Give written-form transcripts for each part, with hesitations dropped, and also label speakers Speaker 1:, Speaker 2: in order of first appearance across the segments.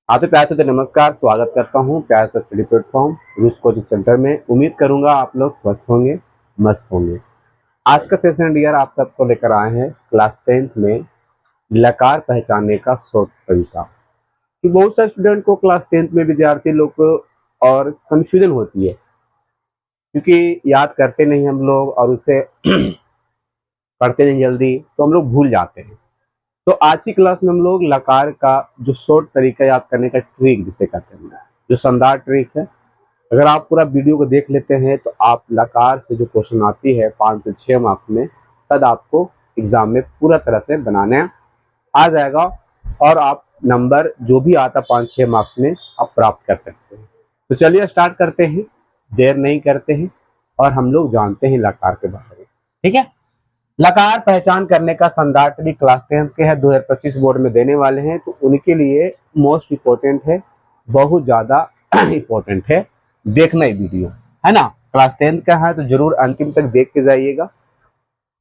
Speaker 1: आप प्यार से नमस्कार, स्वागत करता हूं प्यार से स्टडी प्लेटफॉर्म रूस कोचिंग सेंटर में। उम्मीद करूंगा आप लोग स्वस्थ होंगे, मस्त होंगे। आज का सेशन डियर आप सबको लेकर आए हैं क्लास 10th में लकार पहचानने का शॉर्ट तरीका। कि बहुत सारे स्टूडेंट को क्लास 10th में विद्यार्थी लोग को और कंफ्यूजन होती है, क्योंकि याद करते नहीं हम लोग और उसे पढ़ते नहीं जल्दी, तो हम लोग भूल जाते हैं। तो आज की क्लास में हम लोग लकार का जो शॉर्ट तरीका याद करने का ट्रिक जिसे कहते हैं, जो शानदार ट्रिक है, अगर आप पूरा वीडियो को देख लेते हैं तो आप लकार से जो क्वेश्चन आती है 5 से 6 मार्क्स में, शायद आपको एग्जाम में पूरा तरह से बनाने आ जाएगा और आप नंबर जो भी आता 5-6 मार्क्स में आप प्राप्त कर सकते हैं। तो चलिए स्टार्ट करते हैं, देर नहीं करते हैं और हम लोग जानते हैं लकार के बारे में। ठीक है, लकार पहचान करने का शानदार ट्रिक क्लास 10th के है, 2025 बोर्ड में देने वाले हैं, तो उनके लिए मोस्ट इम्पोर्टेंट है, बहुत ज्यादा इम्पोर्टेंट है। देखना ही वीडियो है ना, क्लास 10th का है तो जरूर अंतिम तक देख के जाइएगा।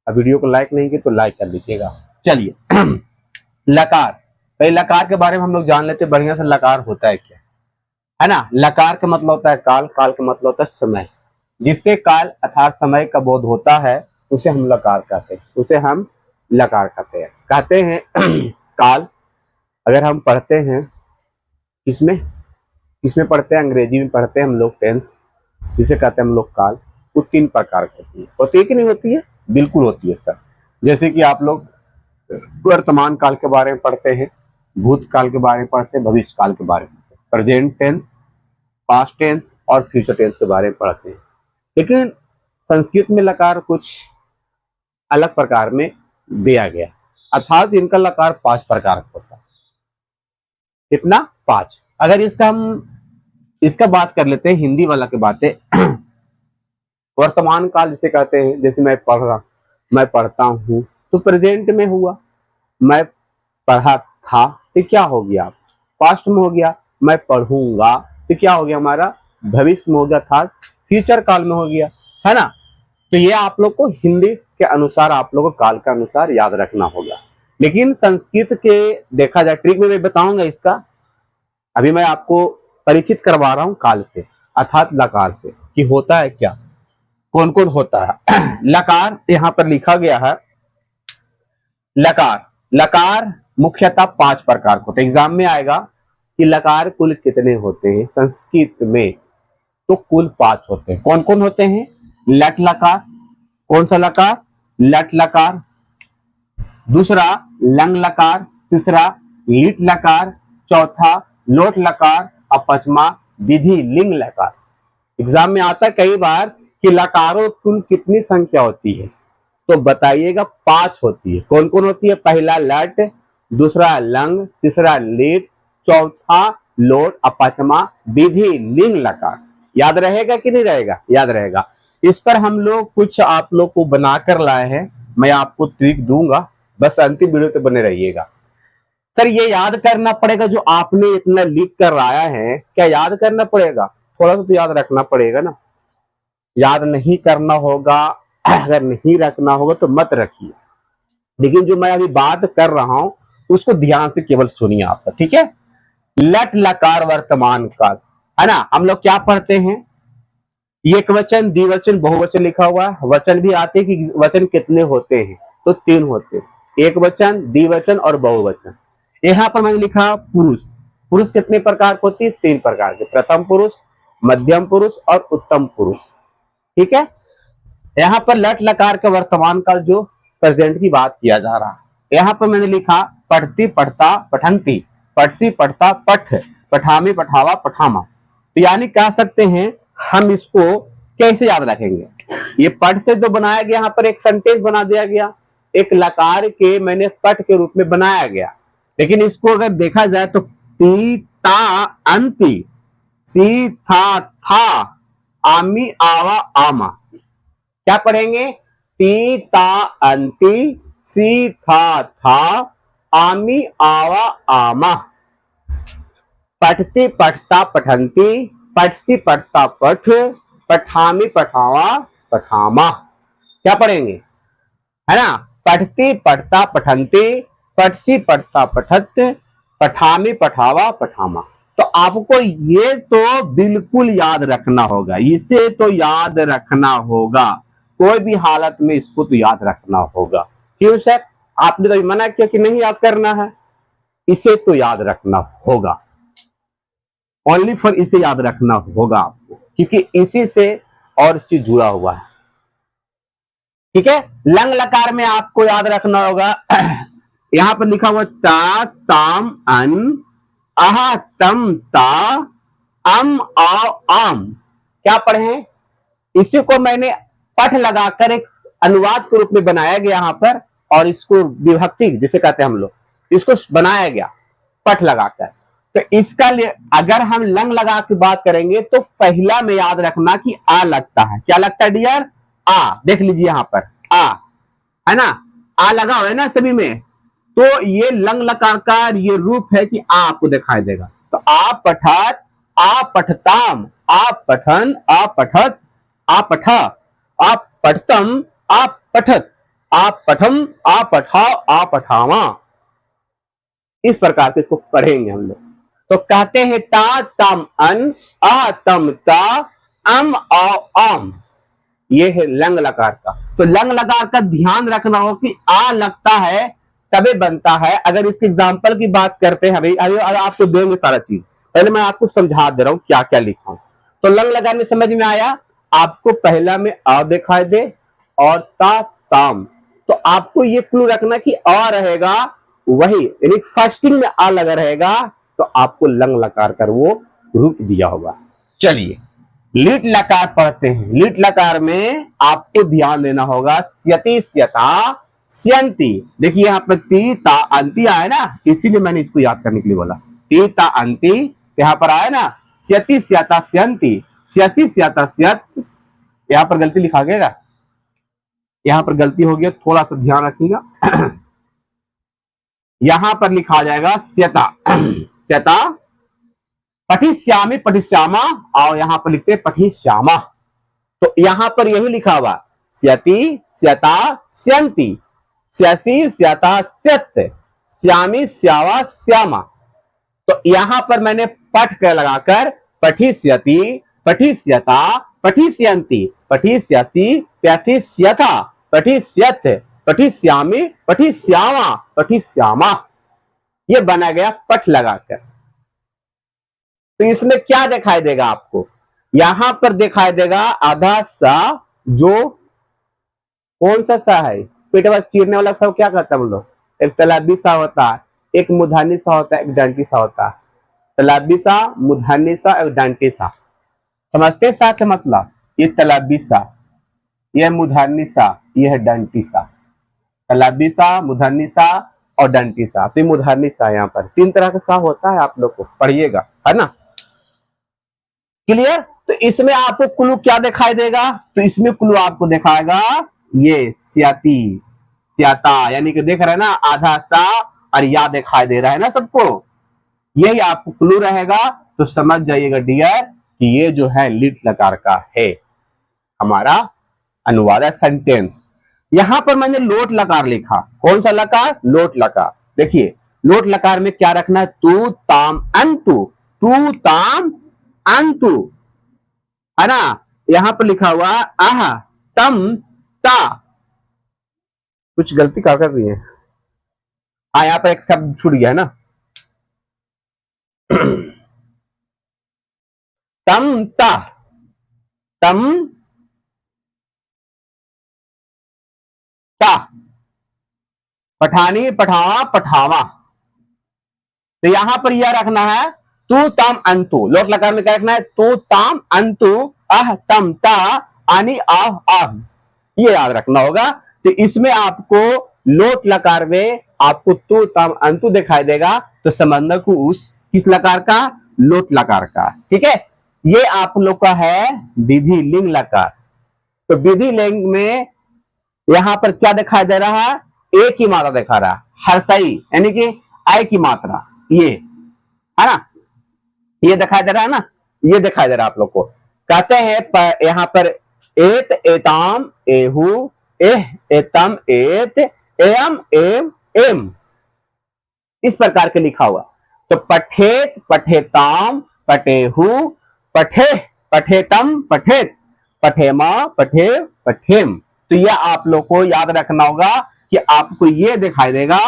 Speaker 1: अब वीडियो को लाइक नहीं किया तो लाइक कर लीजिएगा। चलिए लकार, पहले लकार के बारे में हम लोग जान लेते हैं बढ़िया से। लकार होता है क्या, है ना। लकार का मतलब होता है काल, काल का मतलब होता है समय। जिससे काल अर्थात समय का बोध होता है उसे हम लकार कहते हैं, उसे हम लकार कहते हैं काल। अगर हम पढ़ते हैं किसमें किसमें पढ़ते हैं, अंग्रेजी में पढ़ते हैं हम लोग टेंस, जिसे कहते हैं हम लोग काल। वो 3 प्रकार की होती है कि नहीं होती है? बिल्कुल होती है सर। जैसे कि आप लोग वर्तमान काल के बारे में पढ़ते हैं, भूतकाल के बारे में पढ़ते हैं, भविष्य काल के बारे में, प्रेजेंट टेंस, पास्ट टेंस और फ्यूचर टेंस के बारे में पढ़ते हैं। लेकिन संस्कृत में लकार कुछ अलग प्रकार में दिया गया, अर्थात इनका लकार 5 प्रकार का होता है। कितना? 5। अगर इसका बात कर लेते हैं, हिंदी वाला की बातें वर्तमान काल जिसे कहते हैं, जैसे मैं पढ़ता हूं तो प्रेजेंट में हुआ। मैं पढ़ा था तो क्या हो गया, पास्ट में हो गया। मैं पढ़ूंगा तो क्या हो गया, हमारा भविष्य में हो गया, था फ्यूचर काल में हो गया, है ना। तो ये आप लोग को हिंदी के अनुसार, आप लोग को काल के अनुसार याद रखना होगा। लेकिन संस्कृत के देखा जाए ट्रिक में मैं बताऊंगा इसका। अभी मैं आपको परिचित करवा रहा हूं काल से, अर्थात लकार से, कि होता है क्या, कौन कौन होता है। लकार यहां पर लिखा गया है। लकार मुख्यतः 5 प्रकार के होते हैं। एग्जाम में आएगा कि लकार कुल कितने होते हैं संस्कृत में, तो कुल 5 होते हैं। कौन कौन होते हैं? लट लकार, कौन सा लकार? लट लकार। दूसरा लंग लकार, तीसरा लिट लकार, चौथा लोट लकार और पांचवा विधि लिंग लकार। एग्जाम में आता है कई बार कि लकारों कुल कितनी संख्या होती है, तो बताइएगा 5 होती है। कौन कौन होती है? पहला लट, दूसरा लंग, तीसरा लिट, चौथा लोट और पांचवा विधि लिंग लकार। याद रहेगा कि नहीं रहेगा? याद रहेगा। इस पर हम लोग कुछ आप लोग को बनाकर लाए हैं, मैं आपको ट्रिक दूंगा, बस अंतिम वीडियो तक बने रहिएगा। सर ये याद करना पड़ेगा जो आपने इतना लिख कर लाया है, क्या याद करना पड़ेगा? थोड़ा सा तो याद रखना पड़ेगा ना। याद नहीं करना होगा, अगर नहीं रखना होगा तो मत रखिए, लेकिन जो मैं अभी बात कर रहा हूं उसको ध्यान से केवल सुनिए आपका, ठीक है। लट लकार वर्तमान काल, है ना। हम लोग क्या पढ़ते हैं, एक वचन, द्विवचन, बहुवचन लिखा हुआ है। वचन भी आते हैं कि वचन कितने होते हैं, तो 3 होते हैं, एक वचन, द्विवचन और बहुवचन। यहाँ पर मैंने लिखा पुरुष। पुरुष कितने प्रकार की होती है? 3 प्रकार के, प्रथम पुरुष, मध्यम पुरुष और उत्तम पुरुष, ठीक है। यहाँ पर लट लकार के वर्तमान काल जो प्रेजेंट की बात किया जा रहा है। यहाँ पर मैंने लिखा पढ़ती, पढ़ता, पठंती, पढ़सी, पढ़ता, पठ, पठामी, पठावा, पठामा। तो यानी कह सकते हैं हम इसको कैसे याद रखेंगे। ये पठ से तो बनाया गया, यहाँ पर एक सेंटेंस बना दिया गया, एक लकार के मैंने पठ के रूप में बनाया गया। लेकिन इसको अगर देखा जाए तो ती ता अंति, सी था आमी आवा आमा। क्या पढ़ेंगे? ती ता अंति, सी था आमी आवा आमा। पठती, पठता, पठंती, पठसी, पठता, पठ, पठामी, पठावा, पठामा। क्या पढ़ेंगे, है ना। पठती, पठता, पठंती, पठसी, पठता, पठत, पठामी, पठावा, पठामा। तो आपको ये तो बिल्कुल याद रखना होगा, इसे तो याद रखना होगा, कोई भी हालत में इसको तो याद रखना होगा। क्यों सर, आपने तो मना किया कि नहीं याद करना है, इसे तो याद रखना होगा, ओनली फॉर इसे याद रखना होगा आपको, क्योंकि इसी से और चीज जुड़ा हुआ है। ठीक है, लंग लकार में आपको याद रखना होगा यहां पर लिखा हुआ ता ताम अन आहा तम ता अम आओ आम, क्या पढ़े हैं, इसी को मैंने पठ लगाकर एक अनुवाद के रूप में बनाया गया यहां पर, और इसको विभक्ति जिसे कहते हैं हम लोग, इसको बनाया गया पठ लगाकर। तो इसका लिए अगर हम लंग लगा के बात करेंगे तो पहला में याद रखना कि आ लगता है, क्या लगता है डियर, आ, देख लीजिए यहां पर आ है ना, आ लगा हुआ है ना सभी में, तो ये लंग लकार का ये रूप है कि आ आपको दिखाई देगा। तो आ पठत, आ पठताम, आ पठन, आ पठत, आ पठा, आ पठतम, आ पठत, आ पठम, आ पठाओ, आ पठावा, इस प्रकार से इसको पढ़ेंगे हम लोग। तो कहते हैं ता तम अन आ तम ता अम आ आम, ये है लंग लकार का। तो लंग लकार का ध्यान रखना हो कि आ लगता है तबे बनता है। अगर इसके एग्जाम्पल की बात करते हैं, भाई आपको देंगे सारा चीज, पहले मैं आपको समझा दे रहा हूं क्या क्या लिखा हूं। तो लंग लगाने समझ में आया, आपको पहला में आ दिखाई दे और ता ताम, तो आपको ये क्लू रखना कि आ रहेगा वही, यानी फर्स्टिंग में आ लगा रहेगा, तो आपको लंग लकार कर वो रूप दिया होगा। चलिए लीट लकार पढ़ते हैं। लीट लकार में आपको ध्यान देना होगा स्यति स्यता स्यंती, देखिए यहाँ पर ती ता अंति आया ना, इसीलिए मैंने इसको याद करने के लिए बोला, ती ता अंति यहाँ पर आया ना, स्यति स्यता स्यंती, स्यसी स्यता स्यत, यहाँ पर गलती लिखा गया, यहाँ पर गलती हो गया, थोड़ा सा ध्यान रखिएगा यहां पर लिखा जाएगा स्यता स्यता, पठिश्यामी पठिश्यामा, और यहां पर लिखते हैं पठिश्यामा, तो यहां पर यही लिखा हुआ स्यति स्यता स्यंती, स्यसी स्यता स्यत, श्यामी श्यावा श्यामा। तो यहां पर मैंने पठ कर लगाकर पठिष्यति पठिष्यता पठिष्यंती पठिष्यसि पठिष्यथा पठिष्यत पठिष्यामि पठिष्यामा पठिष्यामा, ये बना गया पठ लगाकर। तो इसमें क्या दिखाई देगा आपको, यहां पर दिखाई देगा आधा सा, जो कौन सा सा है, पेट में चीरने वाला सा क्या कहता है हम लोग, एक तलाबी सा होता है, एक मुधानी सा होता है, एक डंटी सा होता है, तलाबी सा, मुधानी सा, एक डंटी सा, समझते सा के मतलब, ये तलाबी सा, यह मुधानी सा, यह है डंटी सा, तलाबी सा, मुधानी सा और डंटी सा। तो मुधानी सा यहाँ पर तीन तरह का सा होता है, आप लोग को पढ़िएगा, है ना, क्लियर। तो इसमें आपको क्लू क्या दिखाई देगा, तो इसमें क्लू आपको दिखाएगा ये स्याती स्याता, यानी कि देख रहे हैं ना आधा सा और या दिखाई दे रहा है ना सबको, यही आपको क्लू रहेगा। तो समझ जाइएगा डियर कि ये जो है लीट लकार का है हमारा अनुवाद है सेंटेंस। यहां पर मैंने लोट लकार लिखा, कौन सा लकार, लोट लकार। देखिए लोट लकार में क्या रखना है, तू ताम अंतु, तू ताम अंतु, है ना, यहां पर लिखा हुआ आह तम ता, कुछ गलती कर दी है, यहाँ पर एक शब्द छूट गया है ना तम ता, तम ता, पठानी पठावा पठावा, तो यहां पर यह रखना है तू ताम अंतु, लोट लकार में क्या रखना है, तू ताम अंतु अह तम ता आनी आह आह, ये याद रखना होगा। तो इसमें आपको लोट लकार में आपको तू ताम अंतु दिखाई देगा, तो समझना को उस किस लकार का, लोट लकार का, ठीक है। ये आप लोग का है विधि लिंग लकार। तो विधि लिंग में यहां पर क्या दिखाई दे रहा है, ए की मात्रा दिखा रहा है, हर्षई यानी कि आई की मात्रा, ये है ना, ये दिखाई दे रहा है ना, ये दिखाई दे रहा है आप लोग को। कहते हैं यहां पर एत एताम एहू एह एतम एत एम एम एम, इस प्रकार के लिखा हुआ। तो पठेत, पठेताम, पठेहु, पठे, पठेतम, पठेत, पठेमा, पठे, पठेम। तो यह आप लोग को याद रखना होगा कि आपको ये दिखाई देगा,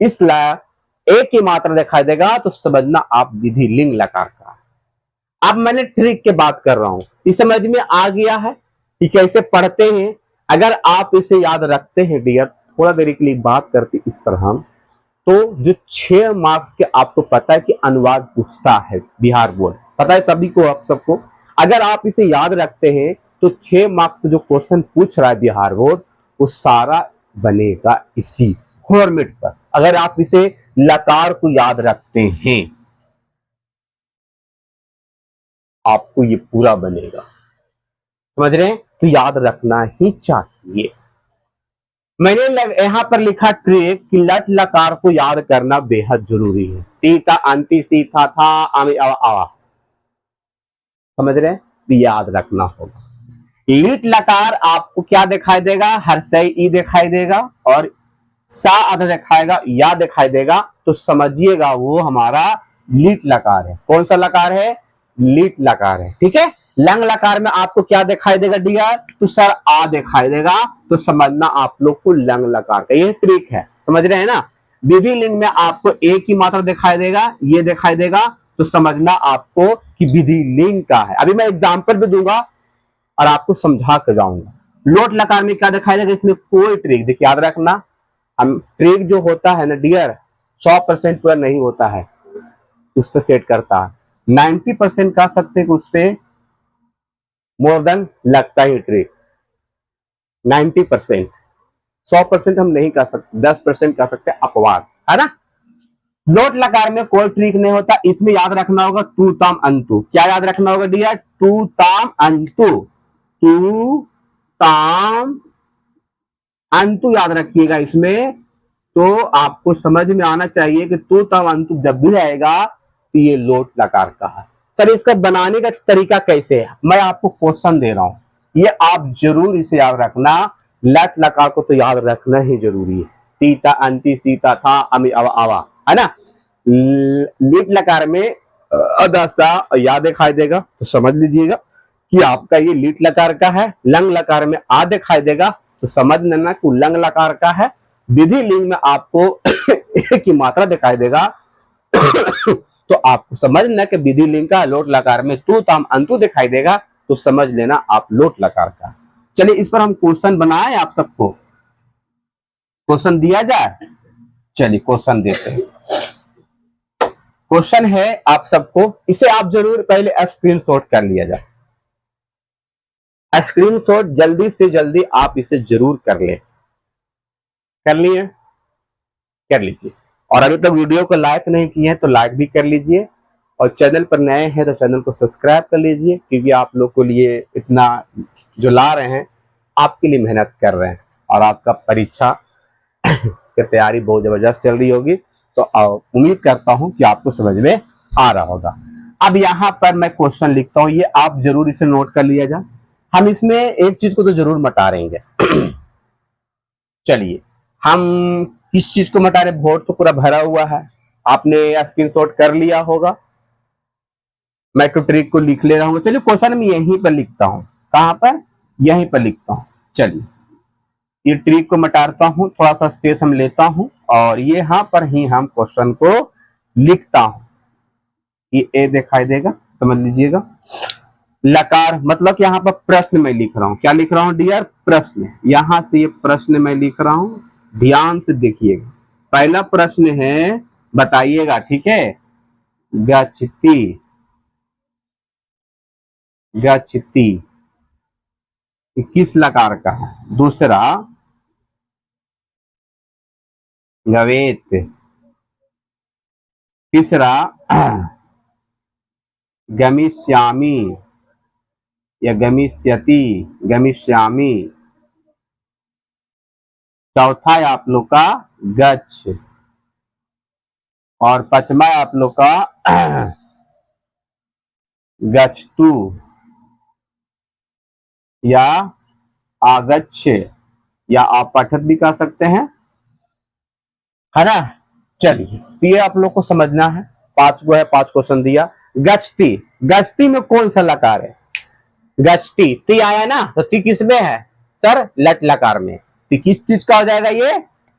Speaker 1: इस एक ही मात्रा दिखाई देगा तो समझना आप विधि लिंग लकार का। अब मैंने ट्रिक की बात कर रहा हूं, इस समझ में आ गया है कि कैसे पढ़ते हैं। अगर आप इसे याद रखते हैं डियर, थोड़ा देर के लिए बात करते इस पर हम, तो जो 6 मार्क्स के आपको पता है कि अनुवाद पूछता है बिहार बोर्ड, पता है सभी को, आप सबको। अगर आप इसे याद रखते हैं तो 6 मार्क्स का जो क्वेश्चन पूछ रहा है बिहार बोर्ड, वो सारा बनेगा इसी फॉर्मेट पर। अगर आप इसे लकार को याद रखते हैं, आपको ये पूरा बनेगा। समझ रहे हैं? तो याद रखना ही चाहिए। मैंने यहां पर लिखा ट्रिक कि लट लकार को याद करना बेहद जरूरी है। टीका अंति सीखा था आवा, समझ रहे हैं? तो याद रखना होगा। लिट लकार आपको क्या दिखाई देगा? हर्षय ई दिखाई देगा और सा आधा दिखाएगा, या दिखाई देगा, तो समझिएगा वो हमारा लीट लकार है। कौन सा लकार है? लीट लकार है। ठीक है। लंग लकार में आपको क्या दिखाई देगा डियर? तो सर आ दिखाई देगा, तो समझना आप लोग को लंग लकार का ये ट्रिक है। समझ रहे हैं ना? विधि लिंग में आपको एक ही मात्रा दिखाई देगा, ये दिखाई देगा, तो समझना आपको कि विधि लिंग का है। अभी मैं एग्जाम्पल भी दूंगा और आपको समझा कर जाऊंगा। लोट लकार में क्या दिखाई देगा? इसमें कोई ट्रिक, देखिए याद रखना, हम ट्रिक जो होता है ना डियर, 100% पूरा नहीं होता है, उस पर सेट करता है। 90% कह सकते हैं कि उस पर मोर देन लगता ही ट्रिक। 90%, 100% हम नहीं कर सकते, 10% कर सकते अपवाद, है ना। लोट लकार में कोई ट्रिक नहीं होता। इसमें याद रखना होगा तू ताम अंतु। क्या याद रखना होगा डियर? तू ताम अंतु, तू ताम अंतु याद रखिएगा। इसमें तो आपको समझ में आना चाहिए कि तू तम अंतु जब भी आएगा तो ये लोट लकार का है। सर इसका बनाने का तरीका कैसे है? मैं आपको क्वेश्चन दे रहा हूं, ये आप जरूर इसे याद रखना। लट लकार को तो याद रखना ही जरूरी है। तीता अंति सीता था अमी अवा आवा, है ना। लीट लकार में अदसा या दिखाई देगा, तो समझ लीजिएगा कि आपका ये लीट लकार का है। लंग लकार में आ दिखाई देगा, तो समझ लेना कि लंग लकार का है। विधि लिंग में आपको एक ही मात्रा दिखाई देगा, तो आपको समझ लेना कि विधि लिंग का। लोट लकार में तू ताम अंतु दिखाई देगा, तो समझ लेना आप लोट लकार का। चलिए इस पर हम क्वेश्चन बनाए, आप सबको क्वेश्चन दिया जाए। चलिए क्वेश्चन देते हैं। क्वेश्चन है आप सबको, इसे आप जरूर पहले स्क्रीनशॉट कर लिया जाए। स्क्रीनशॉट जल्दी से जल्दी आप इसे जरूर कर ले। कर लिए? कर लीजिए। और अभी तक वीडियो को लाइक नहीं किए हैं तो लाइक भी कर लीजिए, और चैनल पर नए हैं तो चैनल को सब्सक्राइब कर लीजिए, क्योंकि आप लोग को लिए इतना जो ला रहे हैं, आपके लिए मेहनत कर रहे हैं। और आपका परीक्षा की तैयारी बहुत जबरदस्त चल रही होगी, तो उम्मीद करता हूं कि आपको समझ में आ रहा होगा। अब यहाँ पर मैं क्वेश्चन लिखता हूं, ये आप जरूर इसे नोट कर लिया जाए। हम इसमें एक चीज को तो जरूर मटा रहेंगे। चलिए हम किस चीज को मटा रहे? बोर्ड तो पूरा भरा हुआ है, आपने स्क्रीनशॉट कर लिया होगा। मैं तो ट्रिक को लिख ले रहा हूँ। चलिए क्वेश्चन में यहीं पर लिखता हूँ। कहां पर? यहीं पर लिखता हूँ। चलिए ये ट्रिक को मटाता हूं, थोड़ा सा स्पेस हम लेता हूं, और यहाँ पर ही हम क्वेश्चन को लिखता हूं। ये ए दिखाई देगा, समझ लीजिएगा। लकार मतलब यहाँ पर प्रश्न में लिख रहा हूं। क्या लिख रहा हूं डियर? प्रश्न। यहां से ये प्रश्न में लिख रहा हूं, ध्यान से देखिएगा। पहला प्रश्न है, बताइएगा, ठीक है। गच्छति, गच्छति किस लकार का है? दूसरा गवेत, तीसरा गमिष्यामि या गमिष्यति, गमिष्यामि। चौथा है आप लोग का गच्छ, और पांचवा है आप लोग का गच्छतु या आगच्छ, या आप पठत भी कह सकते हैं, है ना। चलिए, तो ये आप लोग को समझना है। 5 गो है, 5 क्वेश्चन दिया। गचती, गचती में कौन सा लकार है? गचती, ती आया ना, तो ती किस में है सर? लट लकार में। ती किस चीज का हो जाएगा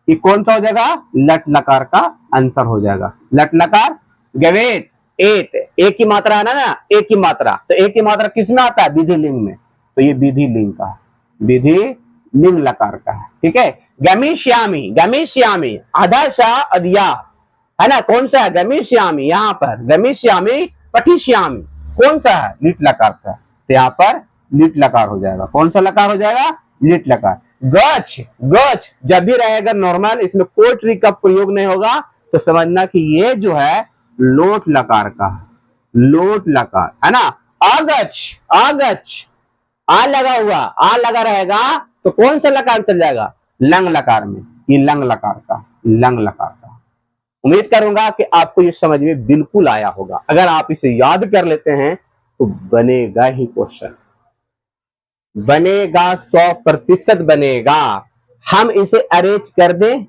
Speaker 1: ये कौन सा हो जाएगा? लट लकार का आंसर हो जाएगा। लट लकार गवेत एत, एक की मात्रा है ना, एक की मात्रा, तो एक की मात्रा किस में आता है? विधि लिंग में, तो ये विधि लिंग का, विधि लिंग लकार का है। ठीक है। गमिष्यामि, गमिष्यामि आधा सा अधिया है ना, कौन सा है? गमिष्यामि, यहाँ पर गमिष्यामि पठिष्यामि, कौन सा है? लिट लकार से, तो यहाँ पर लिट लकार हो जाएगा। कौन सा लकार हो जाएगा? लिट लकार। गच, गच जब भी रहेगा नॉर्मल, इसमें कोई ट्रिक का प्रयोग नहीं होगा, तो समझना कि ये जो है लोट लकार का, लोट लकार है ना। अगच, अगच आ लगा हुआ, आ लगा रहेगा, तो कौन सा लकार चल जाएगा? लंग लकार में। ये लंग लकार का, लंग लकार का। उम्मीद करूंगा कि आपको ये समझ में बिल्कुल आया होगा। अगर आप इसे याद कर लेते हैं तो बनेगा ही क्वेश्चन, बनेगा, 100% बनेगा। हम इसे अरेंज कर दें,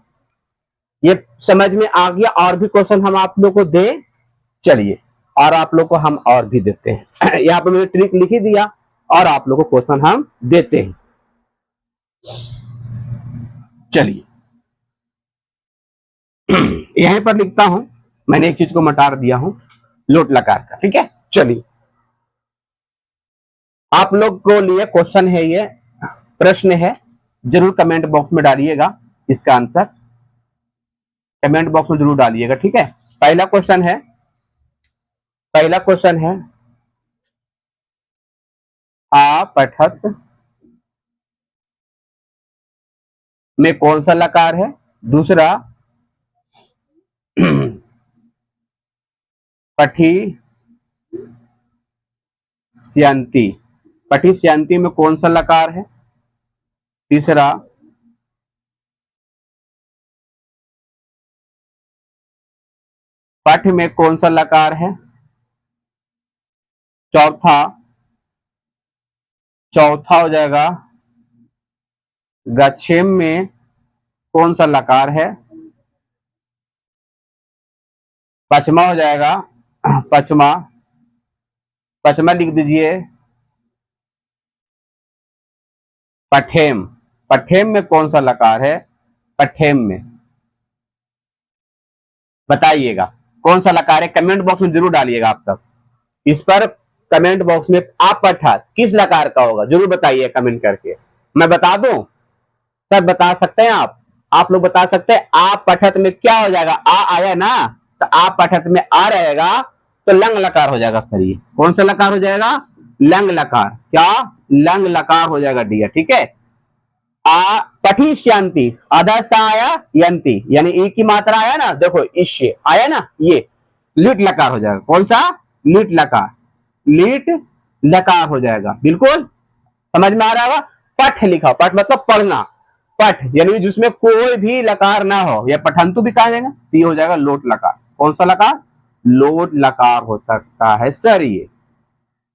Speaker 1: ये समझ में आ गया। और भी क्वेश्चन हम आप लोग को दें, चलिए, और आप लोग को हम और भी देते हैं। यहाँ पर मैंने ट्रिक लिख ही दिया, और आप लोग को क्वेश्चन हम देते हैं। चलिए, यहीं पर लिखता हूं, मैंने एक चीज को मटार दिया हूं, लोट लकार का। ठीक है, चलिए, आप लोग को लिए क्वेश्चन है, ये प्रश्न है, जरूर कमेंट बॉक्स में डालिएगा इसका आंसर, कमेंट बॉक्स में जरूर डालिएगा। ठीक है। पहला क्वेश्चन है, पहला क्वेश्चन है, आ पठत में कौन सा लकार है? दूसरा, पठी स्यांति, पठी स्यांति में कौन सा लकार है? तीसरा, पठ में कौन सा लकार है? चौथा, चौथा हो जाएगा गच्छेम में कौन सा लकार है? पचमा हो जाएगा, पचमा, पचमा लिख दीजिए पठेम, पठेम में कौन सा लकार है? पठेम में बताइएगा कौन सा लकार है, कमेंट बॉक्स में जरूर डालिएगा आप सब। इस पर कमेंट बॉक्स में आप पठत किस लकार का होगा जरूर बताइए कमेंट करके। मैं बता दूं सर? बता सकते हैं आप लोग बता सकते हैं। आप पठत में क्या हो जाएगा? आ आया ना, तो आप पठत में आ रहेगा, तो लंग लकार हो जाएगा सर। ये कौन सा लकार हो जाएगा? लंग लकार। क्या? लंग लकार हो जाएगा डियर। ठीक है। आ पठी शांति, आधा सा आया यंती, यानी ई की मात्रा आया ना, देखो इश्य आया ना, ये लिट लकार हो जाएगा। कौन सा? लिट लकार, लिट लकार हो जाएगा। बिल्कुल समझ में आ रहा होगा। पठ लिखा, पठ मतलब पढ़ना, पठ यानी जिसमें कोई भी लकार ना हो, या पठंतु भी कहा जाएगा, तो ये हो जाएगा लोट लकार। कौन सा लकार? लोट लकार हो सकता है सर। ये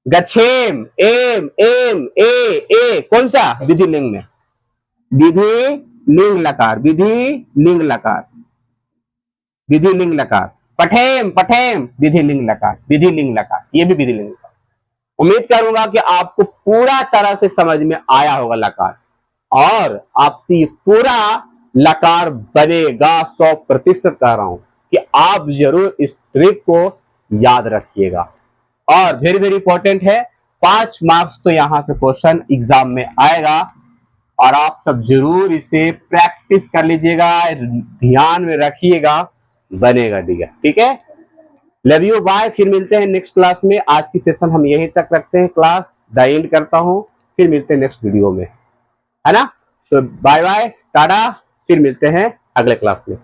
Speaker 1: गच्छेम, एम, एम, ए कौन सा? विधि लिंग में, विधि लिंग लकार, विधि लिंग लकार, विधि लिंग लकार। पठेम, पठेम विधि लिंग लकार, विधि लिंग लकार, ये भी विधि लिंग लकार। उम्मीद करूंगा कि आपको पूरा तरह से समझ में आया होगा लकार, और आपसे पूरा लकार बनेगा। 100% कह रहा हूं कि आप जरूर इस ट्रिक को याद रखिएगा। और वेरी वेरी इंपॉर्टेंट है, 5 मार्क्स तो यहां से क्वेश्चन एग्जाम में आएगा, और आप सब जरूर इसे प्रैक्टिस कर लीजिएगा, ध्यान में रखिएगा, बनेगा डियर। ठीक है। Love you, bye. फिर मिलते हैं नेक्स्ट क्लास में। आज की सेशन हम यहीं तक रखते हैं, क्लास द एंड करता हूं। फिर मिलते हैं नेक्स्ट वीडियो में, है ना। तो बाय बाय, टाटा, फिर मिलते हैं अगले क्लास में।